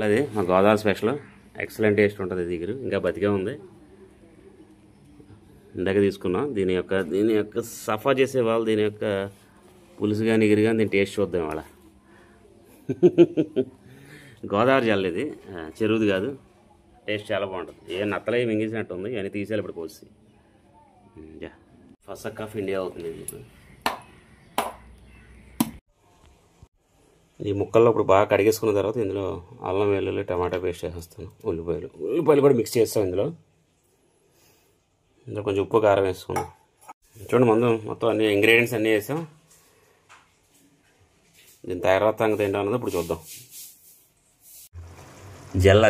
అది మా Godavari special excellent taste ఉంటుంది దగ్గర ఇంకా బతికే ఉంది ఇందాక తీసుకున్నాం దీని యొక్క సఫా చేసే వాళ్ళు దీని యొక్క పులుసు కానీ ఎగిరి కానీ దీని టేస్ట్ చూద్దాం వాళ్ళ గోదావరి జల్ల ఇది చెరువుది కాదు టేస్ట్ చాలా బాగుంటుంది ఏ నత్తలే మింగేసినట్టు ఉంది అని తీసేయాలి ఇప్పుడు కోసి ఫస్ట్ కప్ ఆఫ్ ఇండియా అవుతుంది ఇది ఈ ముక్కల్లో ఇప్పుడు బాగా కడిగేసుకున్న తర్వాత ఇందులో అల్లం వెల్లుల్లి టమాటా పేస్ట్ వేసేస్తాను ఉల్లిపాయలు కూడా మిక్స్ చేస్తాం ఇందులో కొంచెం ఉప్పు కారం వేసుకున్నాం చూడండి మొత్తం అన్ని ఇంగ్రీడియంట్స్ అన్నీ వేసాం దీని తర్వాత సంగతి ఏంటో అన్నది ఇప్పుడు చూద్దాం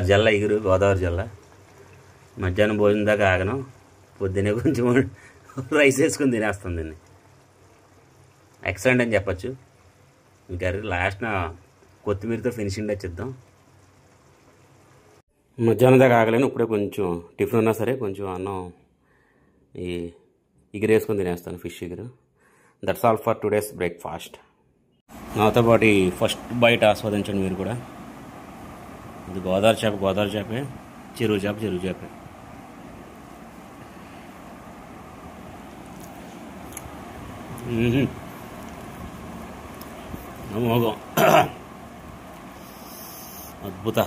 జల్ల ఎగురు గోదావరి జల్ల మధ్యాహ్నం భోజనం దాకా ఆగను పొద్దున్నే కొంచెం రైస్ వేసుకొని తినేస్తాం దీన్ని ఎక్సలెంట్ అని చెప్పచ్చు కర్రీ లాస్ట్న కొత్తిమీరతో ఫినిషింగ్ తెచ్చిద్దాం మధ్యాహ్నం దాకా ఆగలేను ఇప్పుడే కొంచెం టిఫిన్ ఉన్నా సరే కొంచెం అన్నం ఈ ఎగురు వేసుకొని తినేస్తాను ఫిష్ ఎగురు that's all for today's breakfast నాతో పాటు ఈ ఫస్ట్ బైట్ ఆస్వాదించండి మీరు కూడా ఇది గోదావరి చేపే చెరువు చేపే అమోఘం అద్భుత